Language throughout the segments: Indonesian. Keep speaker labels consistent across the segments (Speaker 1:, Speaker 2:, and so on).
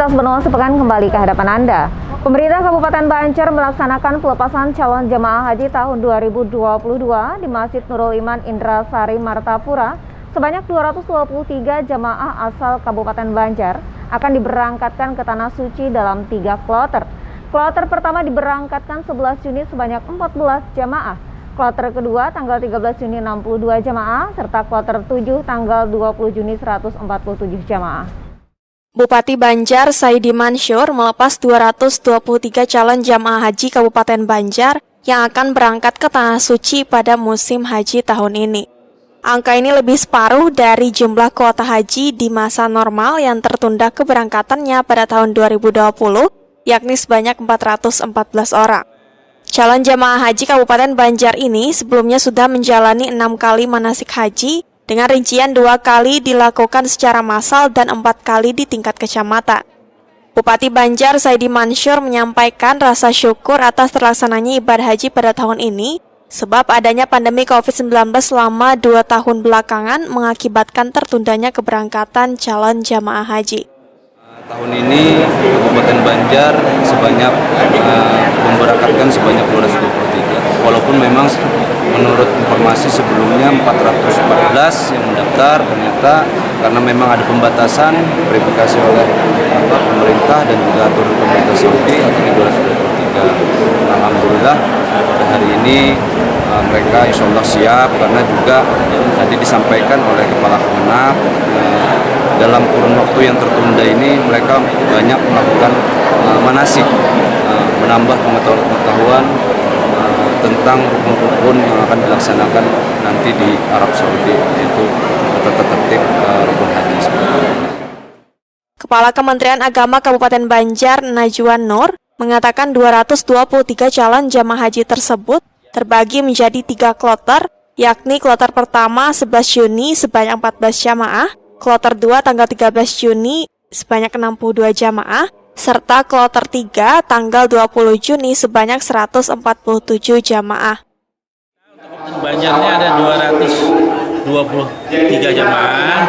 Speaker 1: Lintas Benua Sepekan kembali ke hadapan Anda. Pemerintah Kabupaten Banjar melaksanakan pelepasan calon jemaah haji tahun 2022 di Masjid Nurul Iman Indrasari Martapura. Sebanyak 223 jemaah asal Kabupaten Banjar akan diberangkatkan ke Tanah Suci dalam 3 kloter. Kloter pertama diberangkatkan 11 Juni sebanyak 14 jemaah. Kloter kedua tanggal 13 Juni 62 jemaah, serta kloter 7 tanggal 20 Juni 147 jemaah.
Speaker 2: Bupati Banjar Saidi Mansur melepas 223 calon jamaah haji Kabupaten Banjar yang akan berangkat ke Tanah Suci pada musim haji tahun ini. Angka ini lebih separuh dari jumlah kuota haji di masa normal yang tertunda keberangkatannya pada tahun 2020, yakni sebanyak 414 orang. Calon jamaah haji Kabupaten Banjar ini sebelumnya sudah menjalani 6 kali manasik haji, dengan rincian 2 kali dilakukan secara massal dan 4 kali di tingkat kecamatan. Bupati Banjar Saidi Mansur menyampaikan rasa syukur atas terlaksananya ibadah haji pada tahun ini, sebab adanya pandemi COVID-19 selama 2 tahun belakangan mengakibatkan tertundanya keberangkatan calon jamaah haji.
Speaker 3: Tahun ini Kabupaten Banjar memberangkatkan sebanyak 223. Walaupun memang menurut informasi sebelumnya 414 yang mendaftar, ternyata karena memang ada pembatasan verifikasi oleh pemerintah dan juga aturan pemerintah Saudi, akhirnya 223. Alhamdulillah pada hari ini mereka insya Allah siap, karena juga tadi disampaikan oleh Kepala Kemenak, dalam kurun waktu yang tertunda ini mereka banyak melakukan manasik, menambah pengetahuan tentang rukun-rukun yang akan dilaksanakan nanti di Arab Saudi, yaitu tata tertib rukun haji.
Speaker 2: Kepala Kementerian Agama Kabupaten Banjar Najwan Nur mengatakan 223 calon jamaah haji tersebut terbagi menjadi 3 kloter, yakni kloter pertama 11 Juni sebanyak 14 jamaah, kloter 2 tanggal 13 Juni sebanyak 62 jamaah, serta kloter 3 tanggal 20 Juni sebanyak 147 jamaah.
Speaker 4: Untuk Banjar ini ada 223 jamaah,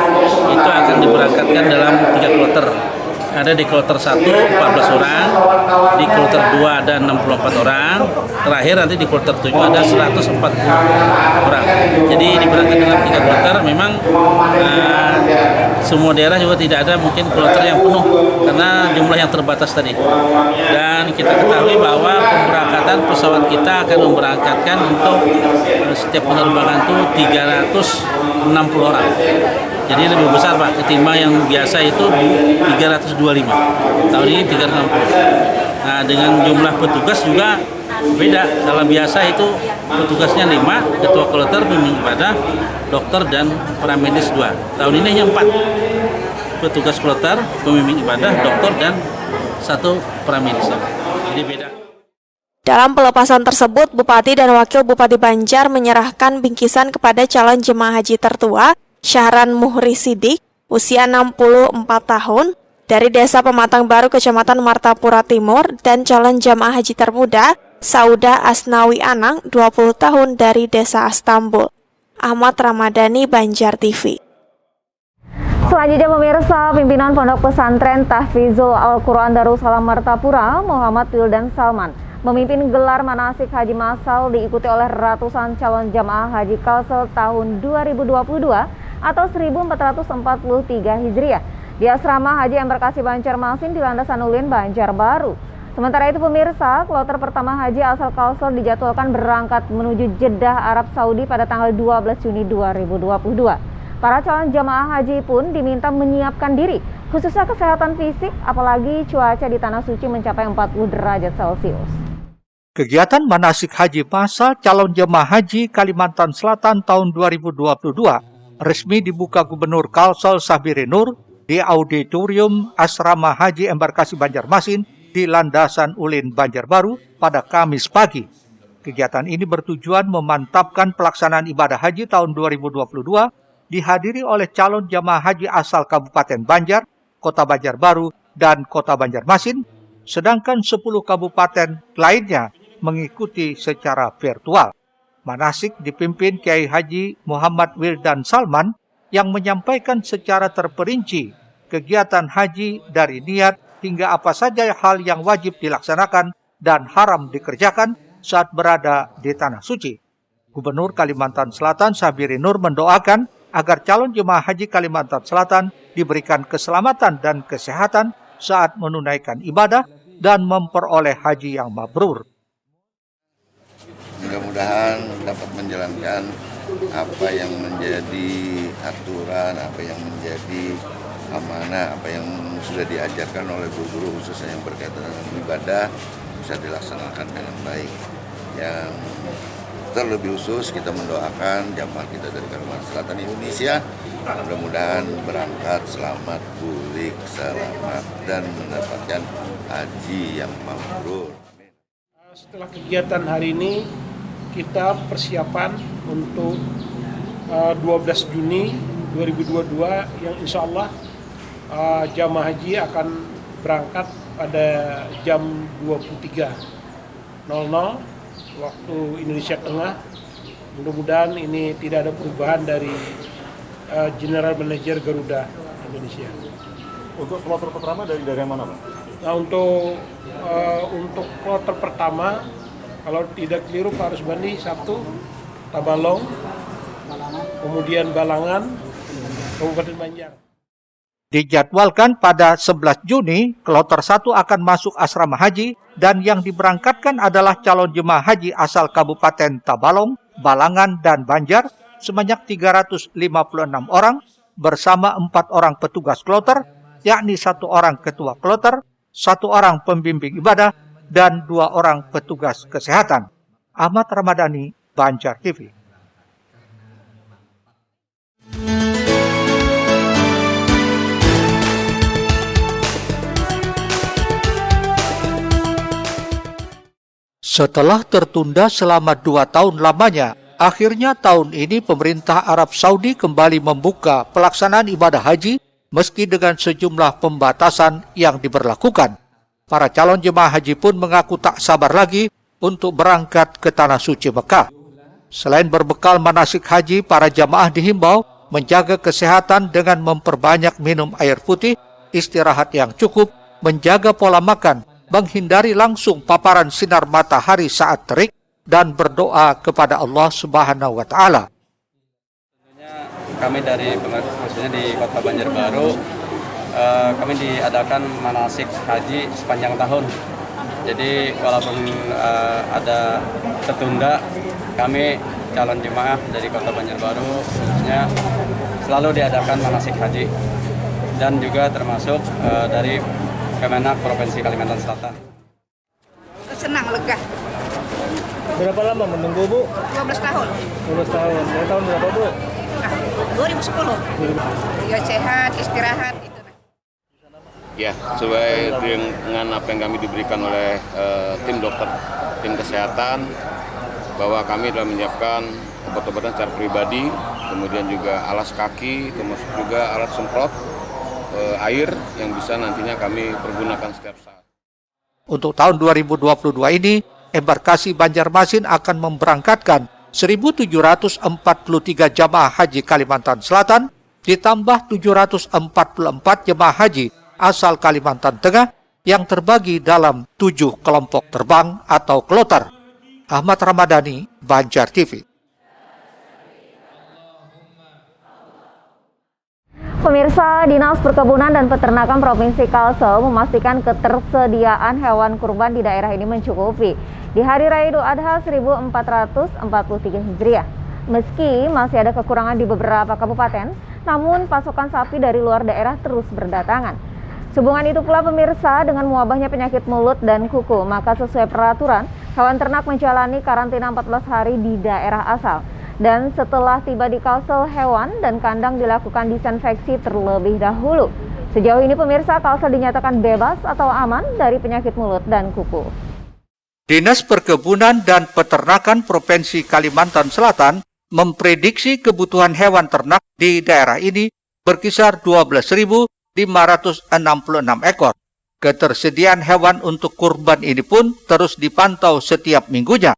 Speaker 4: itu akan diberangkatkan dalam 3 kloter. Ada di kloter 1 14 orang, di kloter 2 ada 64 orang, terakhir nanti di kloter 7 ada 140 orang. Jadi diberangkatkan dalam 3 kloter. Memang semua daerah juga tidak ada mungkin kloter yang penuh karena jumlah yang terbatas tadi. Dan kita ketahui bahwa pemberangkatan pesawat kita akan memberangkatkan untuk setiap penerbangan itu 360 orang. Jadi lebih besar Pak, ketimbang yang biasa itu 325. Tahun ini 360. Nah, dengan jumlah petugas juga beda. Kalau biasa itu petugasnya 5, ketua kloter, pemimpin ibadah, dokter dan paramedis 2. Tahun ini hanya 4. Petugas kloter, pemimpin ibadah, dokter dan 1 paramedis. Jadi beda.
Speaker 2: Dalam pelepasan tersebut, Bupati dan Wakil Bupati Banjar menyerahkan bingkisan kepada calon jemaah haji tertua Syahran Muhri Sidik, usia 64 tahun, dari Desa Pematang Baru, Kecamatan Martapura Timur, dan calon jamaah haji termuda Sauda Asnawi Anang, 20 tahun, dari Desa Astambul. Ahmad Ramadhani, Banjar TV.
Speaker 1: Selanjutnya pemirsa, pimpinan Pondok Pesantren Tahfizul Al-Quran Darussalam Martapura, Muhammad Wildan Salman, memimpin gelar manasik haji massal diikuti oleh ratusan calon jamaah haji Kalsel tahun 2022 atau 1443 Hijriah di Asrama Haji Embarkasi Banjarmasin di Landasan Ulin, Banjarbaru. Sementara itu pemirsa, kloter pertama haji asal Kalsel dijadwalkan berangkat menuju Jeddah, Arab Saudi pada tanggal 12 Juni 2022. Para calon jamaah haji pun diminta menyiapkan diri, khususnya kesehatan fisik, apalagi cuaca di Tanah Suci mencapai 40 derajat Celcius.
Speaker 5: Kegiatan manasik haji massal calon jemaah haji Kalimantan Selatan tahun 2022 resmi dibuka Gubernur Kalsel Sabiri Nur di Auditorium Asrama Haji Embarkasi Banjarmasin di Landasan Ulin, Banjarbaru pada Kamis pagi. Kegiatan ini bertujuan memantapkan pelaksanaan ibadah haji tahun 2022 dihadiri oleh calon jamaah haji asal Kabupaten Banjar, Kota Banjarbaru, dan Kota Banjarmasin, sedangkan 10 kabupaten lainnya mengikuti secara virtual. Manasik dipimpin Kiai Haji Muhammad Wildan Salman yang menyampaikan secara terperinci kegiatan haji dari niat, hingga apa saja hal yang wajib dilaksanakan dan haram dikerjakan saat berada di Tanah Suci. Gubernur Kalimantan Selatan Sabiri Nur mendoakan agar calon jemaah haji Kalimantan Selatan diberikan keselamatan dan kesehatan saat menunaikan ibadah dan memperoleh haji yang mabrur.
Speaker 6: Mudah-mudahan dapat menjalankan apa yang menjadi aturan, apa yang menjadi amanah, apa yang sudah diajarkan oleh guru-guru khususnya yang berkaitan dengan ibadah bisa dilaksanakan dengan baik. Yang terlebih khusus kita mendoakan jamaah kita dari Kalimantan Selatan Indonesia mudah-mudahan berangkat selamat, pulih, selamat dan mendapatkan haji yang mabrur.
Speaker 7: Setelah kegiatan hari ini kita persiapan untuk 12 Juni 2022 yang insya Allah jamaah haji akan berangkat pada jam 23.00 waktu Indonesia Tengah. Mudah-mudahan ini tidak ada perubahan dari General Manager Garuda Indonesia.
Speaker 8: Untuk kloter pertama dari daerah mana, Pak?
Speaker 7: Nah, untuk kloter pertama, kalau tidak keliru Pak Rusbandi, 1 Tabalong, kemudian Balangan, Kabupaten Banjar.
Speaker 5: Dijadwalkan pada 11 Juni, kloter 1 akan masuk asrama haji dan yang diberangkatkan adalah calon jemaah haji asal Kabupaten Tabalong, Balangan, dan Banjar sebanyak 356 orang bersama 4 orang petugas kloter, yakni 1 orang ketua kloter, 1 orang pembimbing ibadah, dan 2 orang petugas kesehatan. Ahmad Ramadhani, Banjar TV. Setelah tertunda selama 2 tahun lamanya, akhirnya tahun ini pemerintah Arab Saudi kembali membuka pelaksanaan ibadah haji meski dengan sejumlah pembatasan yang diberlakukan. Para calon jemaah haji pun mengaku tak sabar lagi untuk berangkat ke Tanah Suci Mekah. Selain berbekal manasik haji, para jamaah dihimbau menjaga kesehatan dengan memperbanyak minum air putih, istirahat yang cukup, menjaga pola makan, menghindari langsung paparan sinar matahari saat terik, dan berdoa kepada Allah Subhanahu wa Ta'ala.
Speaker 3: Kami maksudnya di Kota Banjarbaru, kami diadakan manasik haji sepanjang tahun. Jadi walaupun ada tertunda, kami calon jemaah dari Kota Banjarbaru khususnya selalu diadakan manasik haji dan juga termasuk dari Kemenak Provinsi Kalimantan Selatan.
Speaker 9: Senang, lega.
Speaker 8: Berapa lama menunggu, Bu?
Speaker 9: 12 tahun.
Speaker 8: 12 tahun. Dari tahun berapa, Bu?
Speaker 9: Nah, 2010. Ya sehat, istirahat gitu.
Speaker 10: Ya, sesuai dengan apa yang kami diberikan oleh tim dokter, tim kesehatan, bahwa kami telah menyiapkan obat-obatan secara pribadi, kemudian juga alas kaki, termasuk juga alat semprot air yang bisa nantinya kami pergunakan setiap saat.
Speaker 5: Untuk tahun 2022 ini, embarkasi Banjarmasin akan memberangkatkan 1.743 jamaah haji Kalimantan Selatan, ditambah 744 jamaah haji asal Kalimantan Tengah yang terbagi dalam 7 kelompok terbang atau kloter. Ahmad Ramadhani, Banjar TV.
Speaker 1: Pemirsa, Dinas Perkebunan dan Peternakan Provinsi Kalsel memastikan ketersediaan hewan kurban di daerah ini mencukupi di Hari Raya Idul Adha 1443 Hijriah. Meski masih ada kekurangan di beberapa kabupaten, namun pasokan sapi dari luar daerah terus berdatangan. Sehubungan itu pula pemirsa, dengan mewabahnya penyakit mulut dan kuku, maka sesuai peraturan, hewan ternak menjalani karantina 14 hari di daerah asal. Dan setelah tiba di Kalsel, hewan dan kandang dilakukan disinfeksi terlebih dahulu. Sejauh ini pemirsa, Kalsel dinyatakan bebas atau aman dari penyakit mulut dan kuku.
Speaker 5: Dinas Perkebunan dan Peternakan Provinsi Kalimantan Selatan memprediksi kebutuhan hewan ternak di daerah ini berkisar 12.566 ekor. Ketersediaan hewan untuk kurban ini pun terus dipantau setiap minggunya.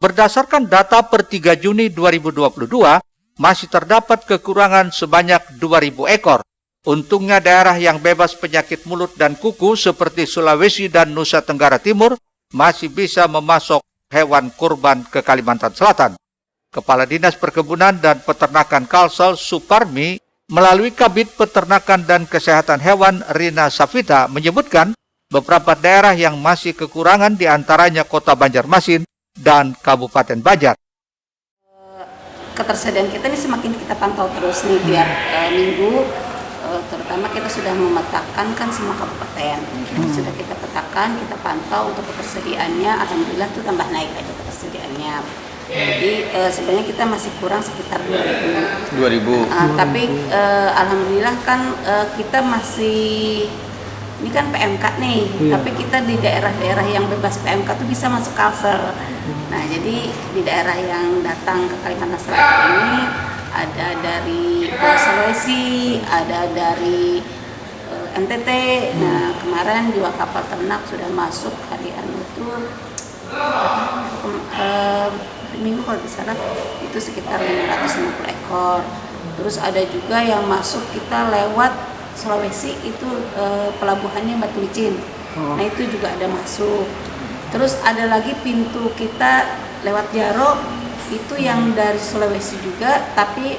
Speaker 5: Berdasarkan data per 3 Juni 2022, masih terdapat kekurangan sebanyak 2.000 ekor. Untungnya daerah yang bebas penyakit mulut dan kuku seperti Sulawesi dan Nusa Tenggara Timur masih bisa memasok hewan kurban ke Kalimantan Selatan. Kepala Dinas Perkebunan dan Peternakan Kalsel Suparmi melalui Kabid Peternakan dan Kesehatan Hewan Rina Safita menyebutkan beberapa daerah yang masih kekurangan diantaranya Kota Banjarmasin dan Kabupaten Banjar.
Speaker 11: Ketersediaan kita ini semakin kita pantau terus nih tiap minggu, terutama kita sudah memetakan kan semua kabupaten. Sudah kita petakan, kita pantau untuk ketersediaannya, alhamdulillah itu tambah naik aja ketersediaannya. Jadi sebenarnya kita masih kurang sekitar 2.000. Tapi alhamdulillah kan kita masih, ini kan PMK nih, tapi kita di daerah-daerah yang bebas PMK tuh bisa masuk Kalsel. Nah jadi di daerah yang datang ke Kalimantan Selatan ini ada dari Sulawesi, ada dari NTT. Nah kemarin 2 kapal ternak sudah masuk hari itu minggu kalau tidak salah itu sekitar 550 ekor. Terus ada juga yang masuk kita lewat Sulawesi itu pelabuhannya Batu Licin. Nah itu juga ada masuk. Terus ada lagi pintu kita lewat Jaro itu yang dari Sulawesi juga, tapi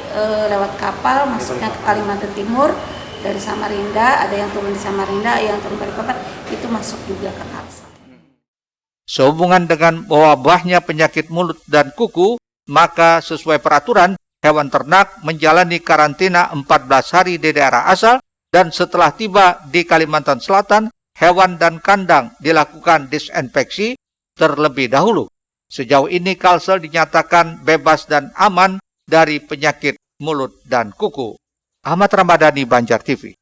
Speaker 11: lewat kapal masuknya ke Kalimantan Timur dari Samarinda, ada yang turun di Samarinda, ada yang turun di Balikpapan, itu masuk juga ke Kalsel.
Speaker 5: Sehubungan dengan wabahnya penyakit mulut dan kuku, maka sesuai peraturan, hewan ternak menjalani karantina 14 hari di daerah asal, dan setelah tiba di Kalimantan Selatan, hewan dan kandang dilakukan disinfeksi terlebih dahulu. Sejauh ini Kalsel dinyatakan bebas dan aman dari penyakit mulut dan kuku. Ahmad Ramadhani, Banjar TV.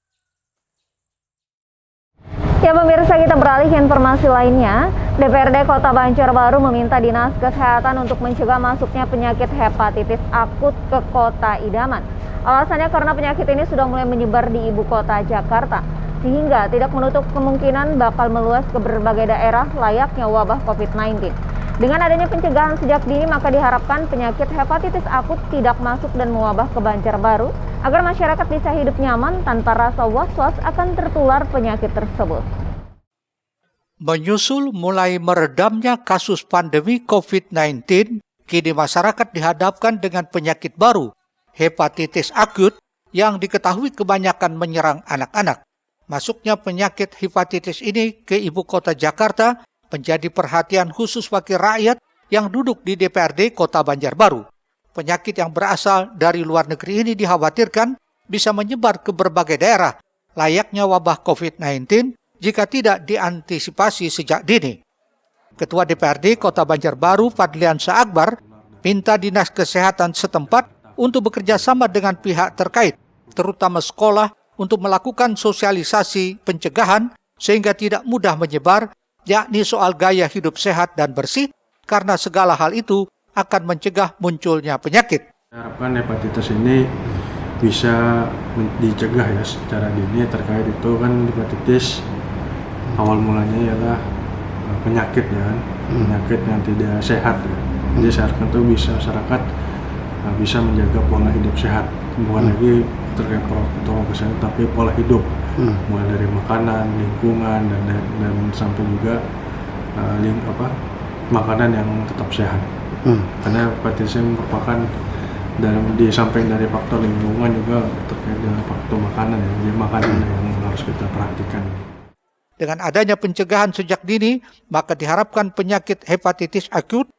Speaker 1: Ya pemirsa, kita beralih ke informasi lainnya. DPRD Kota Banjarbaru meminta Dinas Kesehatan untuk mencegah masuknya penyakit hepatitis akut ke Kota Idaman. Alasannya karena penyakit ini sudah mulai menyebar di ibu kota Jakarta, sehingga tidak menutup kemungkinan bakal meluas ke berbagai daerah layaknya wabah COVID-19. Dengan adanya pencegahan sejak dini, maka diharapkan penyakit hepatitis akut tidak masuk dan mewabah ke Banjarbaru, agar masyarakat bisa hidup nyaman tanpa rasa was-was akan tertular penyakit tersebut.
Speaker 5: Menyusul mulai meredamnya kasus pandemi COVID-19, kini masyarakat dihadapkan dengan penyakit baru, hepatitis akut, yang diketahui kebanyakan menyerang anak-anak. Masuknya penyakit hepatitis ini ke ibu kota Jakarta menjadi perhatian khusus wakil rakyat yang duduk di DPRD Kota Banjarbaru. Penyakit yang berasal dari luar negeri ini dikhawatirkan bisa menyebar ke berbagai daerah, layaknya wabah COVID-19 jika tidak diantisipasi sejak dini. Ketua DPRD Kota Banjarbaru, Fadliansyah Akbar, minta Dinas Kesehatan setempat untuk bekerja sama dengan pihak terkait, terutama sekolah, untuk melakukan sosialisasi pencegahan sehingga tidak mudah menyebar, yakni soal gaya hidup sehat dan bersih, karena segala hal itu akan mencegah munculnya penyakit.
Speaker 12: Harapkan hepatitis ini bisa dicegah ya secara dini. Terkait itu kan hepatitis awal mulanya ialah penyakit ya kan, penyakit yang tidak sehat ya. Jadi seharusnya itu bisa masyarakat bisa menjaga pola hidup sehat, bukan lagi terkait protokol kesehatan tapi pola hidup, mulai dari makanan, lingkungan dan sampai juga makanan yang tetap sehat. Karena hepatitis merupakan di samping dari faktor lingkungan juga terkait dengan faktor makanan ya. Jadi makanan yang harus kita perhatikan.
Speaker 5: Dengan adanya pencegahan sejak dini, maka diharapkan penyakit hepatitis akut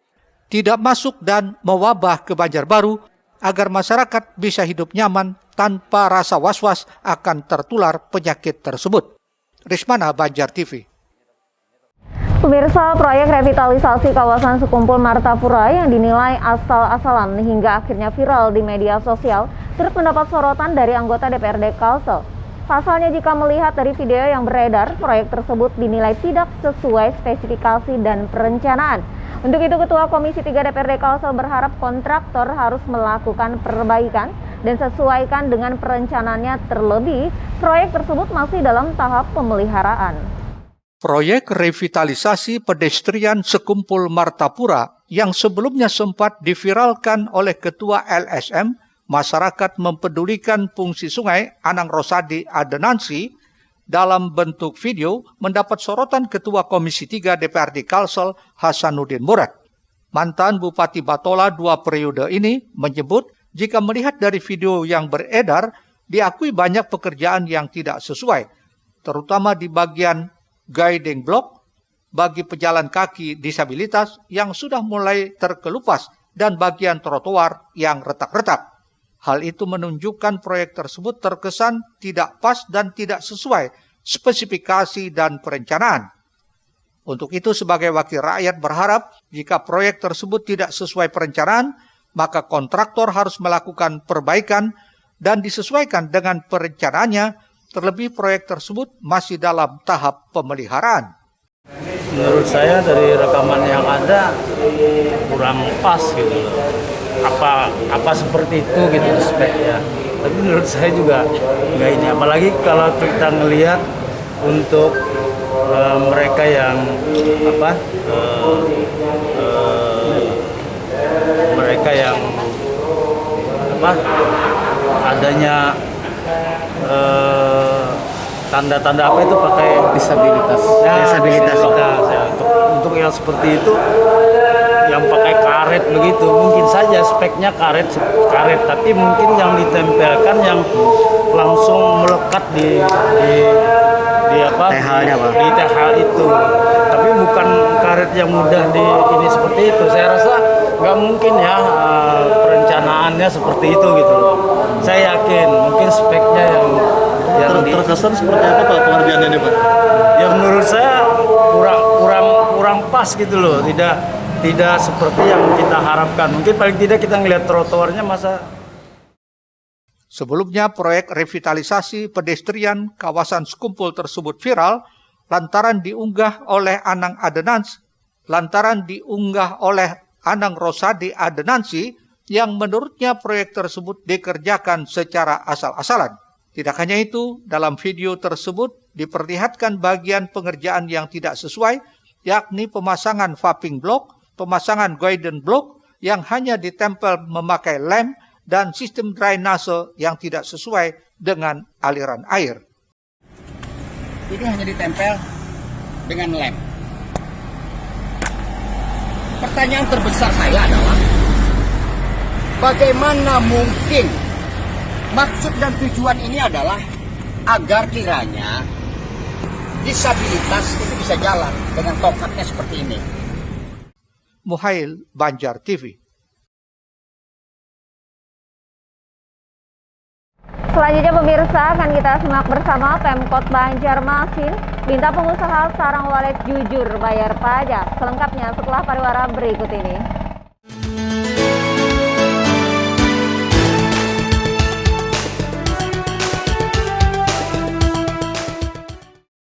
Speaker 5: tidak masuk dan mewabah ke Banjarbaru, agar masyarakat bisa hidup nyaman tanpa rasa was-was akan tertular penyakit tersebut. Rismana, Banjar TV.
Speaker 1: Pemirsa, proyek revitalisasi kawasan Sekumpul Martapura yang dinilai asal-asalan hingga akhirnya viral di media sosial turut mendapat sorotan dari anggota DPRD Kalsel. Pasalnya, jika melihat dari video yang beredar, proyek tersebut dinilai tidak sesuai spesifikasi dan perencanaan. Untuk itu, Ketua Komisi 3 DPRD Kalsel berharap kontraktor harus melakukan perbaikan dan sesuaikan dengan perencanaannya, terlebih proyek tersebut masih dalam tahap pemeliharaan.
Speaker 5: Proyek revitalisasi pedestrian Sekumpul Martapura yang sebelumnya sempat diviralkan oleh Ketua LSM masyarakat mempedulikan fungsi sungai Anang Rosadi Adenansi dalam bentuk video mendapat sorotan Ketua Komisi 3 DPRD Kalsel Hasanuddin Murad. Mantan Bupati Batola 2 periode ini menyebut jika melihat dari video yang beredar, diakui banyak pekerjaan yang tidak sesuai, terutama di bagian guiding block bagi pejalan kaki disabilitas yang sudah mulai terkelupas dan bagian trotoar yang retak-retak. Hal itu menunjukkan proyek tersebut terkesan tidak pas dan tidak sesuai spesifikasi dan perencanaan. Untuk itu sebagai wakil rakyat berharap jika proyek tersebut tidak sesuai perencanaan, maka kontraktor harus melakukan perbaikan dan disesuaikan dengan perencanaannya, terlebih proyek tersebut masih dalam tahap pemeliharaan.
Speaker 8: Menurut saya dari rekaman yang ada kurang pas gitu. Apa seperti itu gitu speknya. Tapi menurut saya juga nggak ini. Apalagi kalau kita ngelihat untuk mereka yang adanya tanda-tanda apa itu pakai disabilitas. Ya. Untuk yang seperti itu yang pakai karet begitu mungkin saja speknya karet tapi mungkin yang ditempelkan yang langsung melekat di THL itu, tapi bukan karet yang mudah ini seperti itu. Saya rasa nggak mungkin ya perencanaannya seperti itu gitu loh. Saya yakin mungkin speknya yang
Speaker 13: terkesan seperti apa Pak pengerjaannya ini Pak?
Speaker 8: Ya menurut saya kurang pas gitu loh, tidak seperti yang kita harapkan. Mungkin paling tidak kita ngelihat trotoarnya masa.
Speaker 5: Sebelumnya proyek revitalisasi pedestrian kawasan Sekumpul tersebut viral lantaran diunggah oleh Anang Rosadi Adenansi yang menurutnya proyek tersebut dikerjakan secara asal-asalan. Tidak hanya itu, dalam video tersebut diperlihatkan bagian pengerjaan yang tidak sesuai, yakni pemasangan vaping block, pemasangan guidance block yang hanya ditempel memakai lem, dan sistem drainase yang tidak sesuai dengan aliran air.
Speaker 14: Ini hanya ditempel dengan lem. Pertanyaan terbesar saya adalah, bagaimana mungkin maksud dan tujuan ini adalah agar kiranya disabilitas itu bisa jalan dengan tongkatnya seperti ini.
Speaker 5: Muhail, Banjar TV.
Speaker 1: Selanjutnya pemirsa akan kita simak bersama Pemkot Banjarmasin minta pengusaha sarang walet jujur bayar pajak. Selengkapnya setelah pariwara berikut ini.